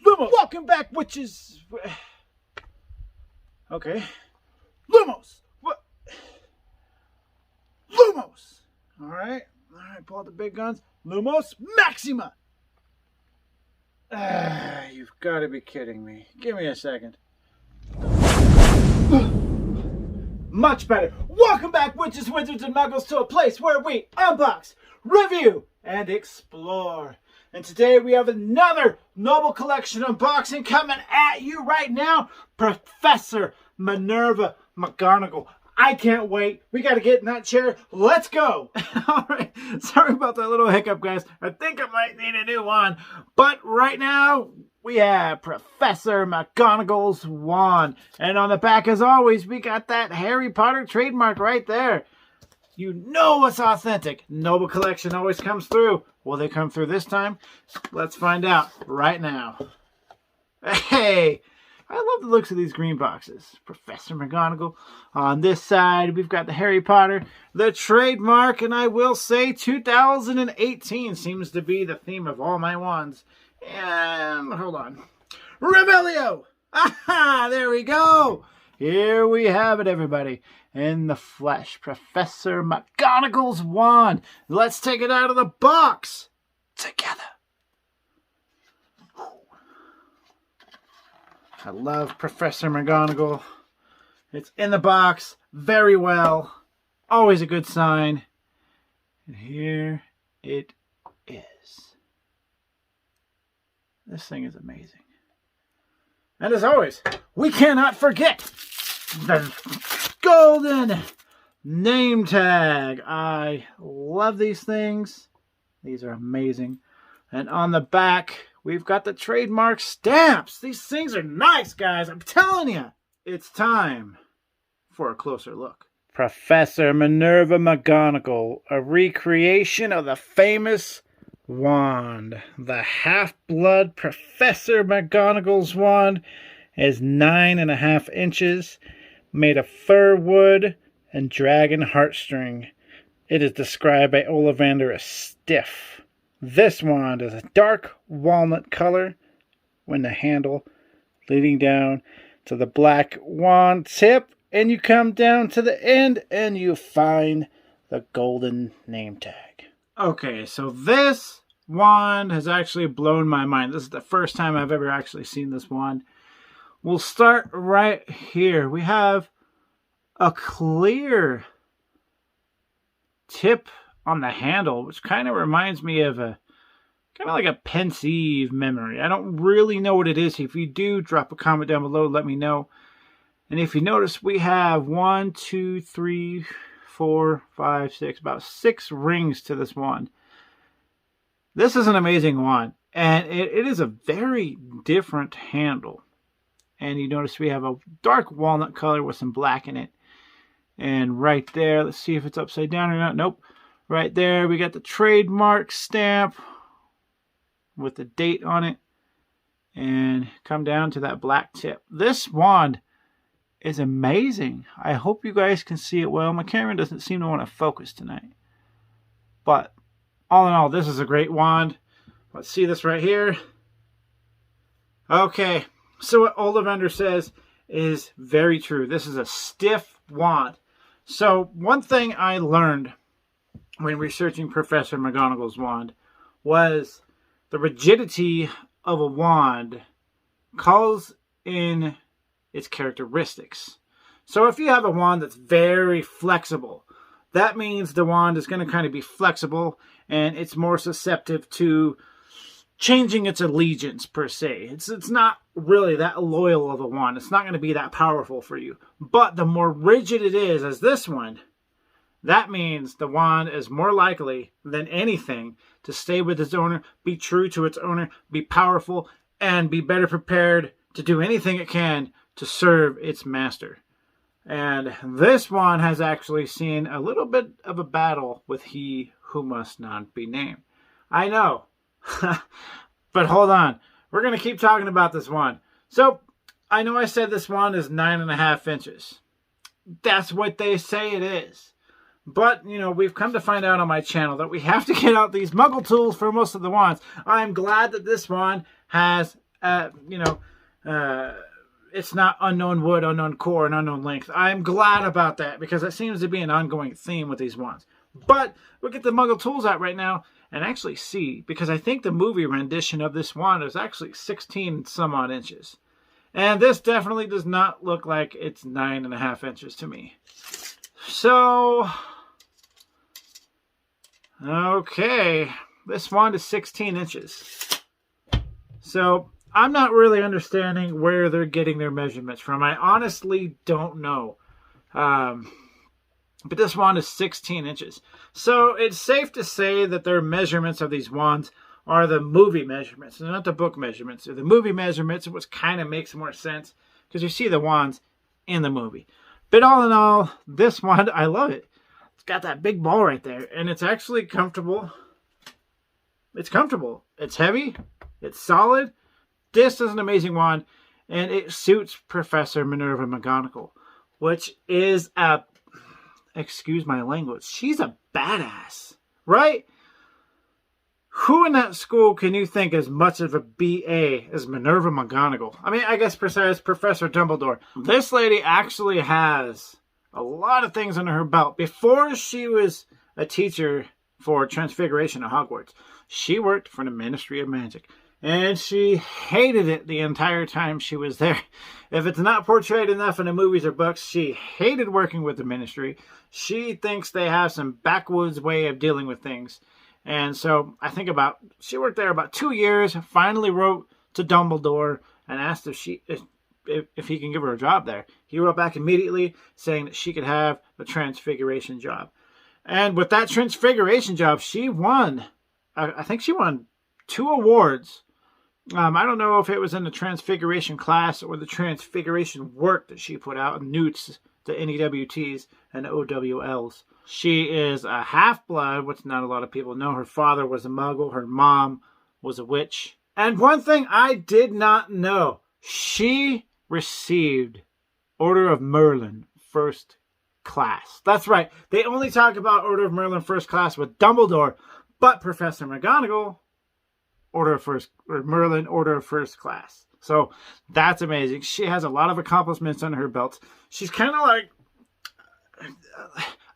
Lumos! Welcome back, witches! Okay. Lumos! What? Lumos! Alright. Alright, pull out the big guns. Lumos Maxima! You've got to be kidding me. Give me a second. Much better. Welcome back, witches, wizards, and muggles, to a place where we unbox, review, and explore. And today we have another Noble Collection unboxing coming at you right now. Professor Minerva McGonagall. I can't wait. We got to get in that chair. Let's go. All right. Sorry about that little hiccup, guys. I think I might need a new one. But right now, we have Professor McGonagall's wand. And on the back, as always, we got that Harry Potter trademark right there. You know it's authentic. Noble Collection always comes through. Will they come through this time? Let's find out right now. Hey, I love the looks of these green boxes. Professor McGonagall. On this side, we've got the Harry Potter, the trademark, and I will say 2018 seems to be the theme of all my wands. And hold on. Revelio! Aha! There we go! Here we have it, everybody. In the flesh, Professor McGonagall's wand. Let's take it out of the box together. I love Professor McGonagall. It's in the box very well. Always a good sign. And here it is. This thing is amazing. And as always, we cannot forget the golden name tag. I love these things. These are amazing. And on the back, we've got the trademark stamps. These things are nice, guys. I'm telling you. It's time for a closer look. Professor Minerva McGonagall, a recreation of the famous wand. The half-blood Professor McGonagall's wand is 9.5 inches, made of fir wood and dragon heartstring. It is described by Ollivander as stiff. This wand is a dark walnut color when the handle leading down to the black wand tip, and you come down to the end and you find the golden name tag. Okay, so this wand has actually blown my mind. This is the first time I've ever actually seen this wand. We'll start right here. We have a clear tip on the handle, which kind of reminds me of a kind of like a pensive memory. I don't really know what it is. If you do, drop a comment down below, let me know. And if you notice, we have 1, 2, 3, 4, 5, 6, about 6 rings to this wand. This is an amazing wand, and it is a very different handle. And you notice we have a dark walnut color with some black in it. And right there, let's see if it's upside down or not. Nope. Right there, we got the trademark stamp with the date on it. And come down to that black tip. This wand is amazing. I hope you guys can see it well. My camera doesn't seem to want to focus tonight. But all in all, this is a great wand. Let's see this right here. Okay, so what Ollivander says is very true. This is a stiff wand. So one thing I learned when researching Professor McGonagall's wand was the rigidity of a wand calls in its characteristics. So if you have a wand that's very flexible, that means the wand is going to kind of be flexible and it's more susceptible to changing its allegiance per se. It's not really that loyal of a wand. It's not going to be that powerful for you. But the more rigid it is, as this one, that means the wand is more likely than anything to stay with its owner, be true to its owner, be powerful, and be better prepared to do anything it can to serve its master. And this wand has actually seen a little bit of a battle with he who must not be named. I know. But hold on. We're going to keep talking about this wand. So, I know I said this wand is 9.5 inches. That's what they say it is. But, you know, we've come to find out on my channel that we have to get out these muggle tools for most of the wands. I'm glad that this wand has it's not unknown wood, unknown core, and unknown length. I'm glad about that because it seems to be an ongoing theme with these wands. But we'll get the Muggle tools out right now and actually see, because I think the movie rendition of this wand is actually 16 some odd inches. And this definitely does not look like it's 9.5 inches to me. So, okay, this wand is 16 inches. So, I'm not really understanding where they're getting their measurements from. I honestly don't know. But this wand is 16 inches. So it's safe to say that their measurements of these wands are the movie measurements. They're not the book measurements. They're the movie measurements, which kind of makes more sense because you see the wands in the movie. But all in all, this wand, I love it. It's got that big ball right there. And it's actually comfortable. It's comfortable. It's heavy. It's solid. This is an amazing wand, and it suits Professor Minerva McGonagall, which is a, excuse my language, she's a badass, right? Who in that school can you think is much of a BA as Minerva McGonagall? I mean, I guess besides Professor Dumbledore. This lady actually has a lot of things under her belt. Before she was a teacher for Transfiguration at Hogwarts, she worked for the Ministry of Magic. And she hated it the entire time she was there. If it's not portrayed enough in the movies or books, she hated working with the ministry. She thinks they have some backwoods way of dealing with things. And so I think she worked there about 2 years, finally wrote to Dumbledore and asked if he can give her a job there. He wrote back immediately saying that she could have the Transfiguration job. And with that Transfiguration job, she won. I think she won 2 awards. I don't know if it was in the Transfiguration class or the Transfiguration work that she put out, Newts, the NEWTs, and the OWLs. She is a half-blood, which not a lot of people know. Her father was a muggle. Her mom was a witch. And one thing I did not know, she received Order of Merlin first class. That's right. They only talk about Order of Merlin first class with Dumbledore, but Professor McGonagall, Merlin Order of First Class. So that's amazing. She has a lot of accomplishments under her belt. She's kind of like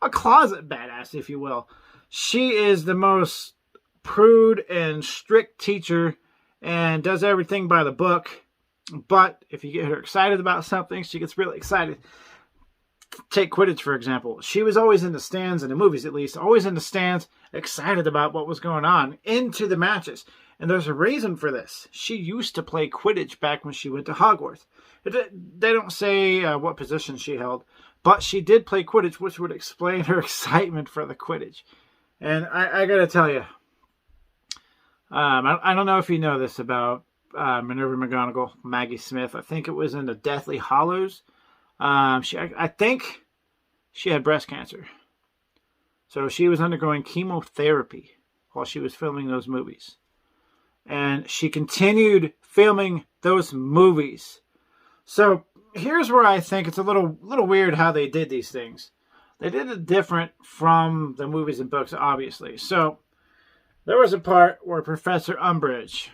a closet badass, if you will. She is the most prude and strict teacher and does everything by the book. But if you get her excited about something, she gets really excited. Take Quidditch, for example. She was always in the stands, in the movies at least, always in the stands, excited about what was going on, into the matches. And there's a reason for this. She used to play Quidditch back when she went to Hogwarts. They don't say what position she held, but she did play Quidditch, which would explain her excitement for the Quidditch. And I got to tell you, I don't know if you know this about Minerva McGonagall, Maggie Smith. I think it was in the Deathly Hallows. I think she had breast cancer. So she was undergoing chemotherapy while she was filming those movies. And she continued filming those movies. So here's where I think it's a little weird how they did these things. They did it different from the movies and books, obviously. So there was a part where Professor Umbridge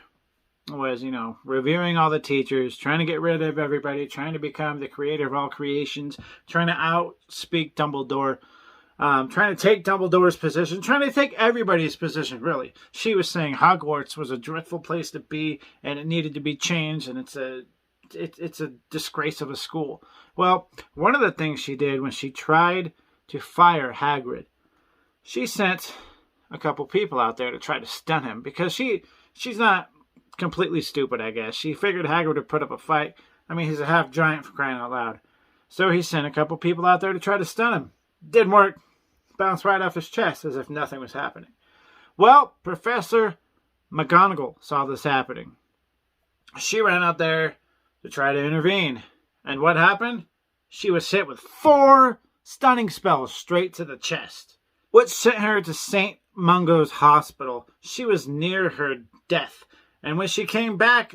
was, reviewing all the teachers, trying to get rid of everybody, trying to become the creator of all creations, trying to outspeak Dumbledore, trying to take Dumbledore's position, trying to take everybody's position, really. She was saying Hogwarts was a dreadful place to be, and it needed to be changed, and it's a disgrace of a school. Well, one of the things she did when she tried to fire Hagrid, she sent a couple people out there to try to stun him, because she's not completely stupid, I guess. She figured Hagrid would put up a fight. I mean, he's a half giant, for crying out loud. So he sent a couple people out there to try to stun him. Didn't work. Bounced right off his chest as if nothing was happening. Well, Professor McGonagall saw this happening. She ran out there to try to intervene. And what happened? She was hit with 4 stunning spells straight to the chest, which sent her to St. Mungo's Hospital. She was near her death. And when she came back,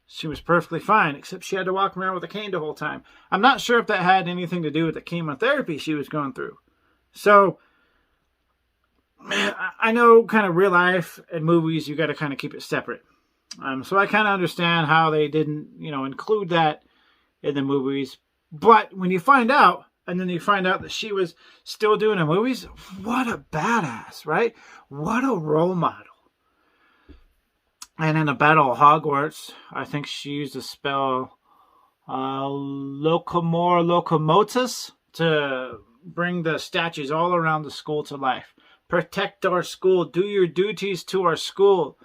she was perfectly fine, except she had to walk around with a cane the whole time. I'm not sure if that had anything to do with the chemotherapy she was going through. So, I know kind of real life and movies, you got to kind of keep it separate. So I kind of understand how they didn't, include that in the movies. But when you find out, and then you find out that she was still doing the movies, what a badass, right? What a role model. And in the Battle of Hogwarts, I think she used the spell Locomore Locomotus to bring the statues all around the school to life. Protect our school. Do your duties to our school.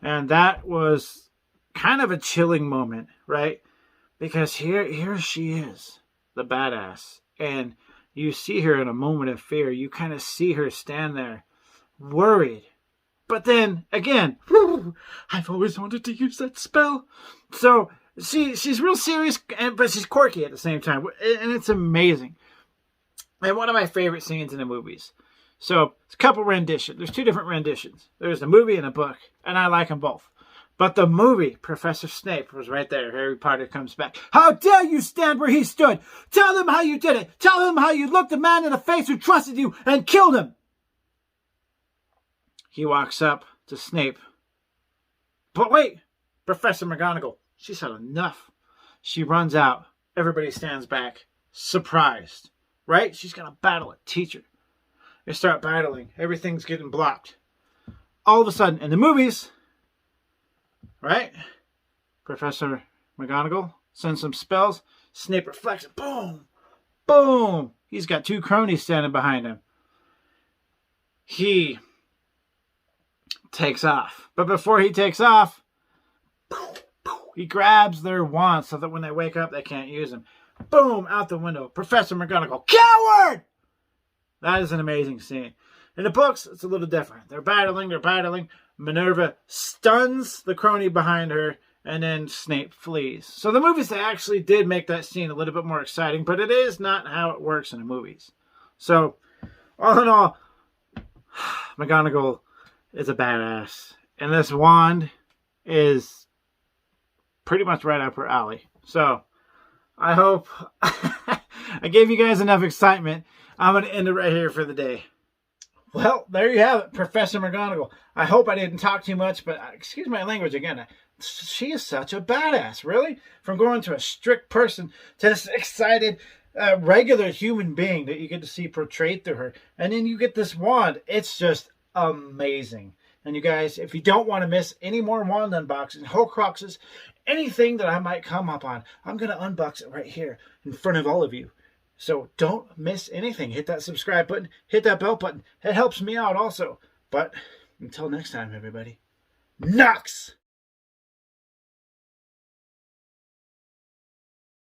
And that was kind of a chilling moment, right? Because here she is, the badass. And you see her in a moment of fear. You kind of see her stand there, worried. But then, again, I've always wanted to use that spell. So she's real serious, but she's quirky at the same time. And it's amazing. And one of my favorite scenes in the movies. So, it's a couple renditions. There's 2 different renditions. There's a movie and a book. And I like them both. But the movie, Professor Snape, was right there. Harry Potter comes back. How dare you stand where he stood? Tell them how you did it. Tell them how you looked the man in the face who trusted you and killed him. He walks up to Snape. But wait, Professor McGonagall. She's had enough. She runs out. Everybody stands back, surprised. Right? She's going to battle a teacher. They start battling. Everything's getting blocked. All of a sudden, in the movies, right? Professor McGonagall sends some spells. Snape reflects. Boom! Boom! He's got 2 cronies standing behind him. He takes off. But before he takes off, he grabs their wands so that when they wake up, they can't use them. Boom! Out the window. Professor McGonagall. Coward! That is an amazing scene. In the books, it's a little different. They're battling. Minerva stuns the crony behind her, and then Snape flees. So the movies, they actually did make that scene a little bit more exciting, but it is not how it works in the movies. So, all in all, McGonagall is a badass. And this wand is pretty much right up her alley. So, I hope I gave you guys enough excitement. I'm going to end it right here for the day. Well, there you have it, Professor McGonagall. I hope I didn't talk too much, but excuse my language again. She is such a badass, really. From going to a strict person to this excited, regular human being that you get to see portrayed through her. And then you get this wand. It's just amazing. And you guys, if you don't want to miss any more wand unboxings, Horcruxes, anything that I might come up on, I'm going to unbox it right here in front of all of you. So don't miss anything. Hit that subscribe button. Hit that bell button. It helps me out also. But until next time, everybody. Nux!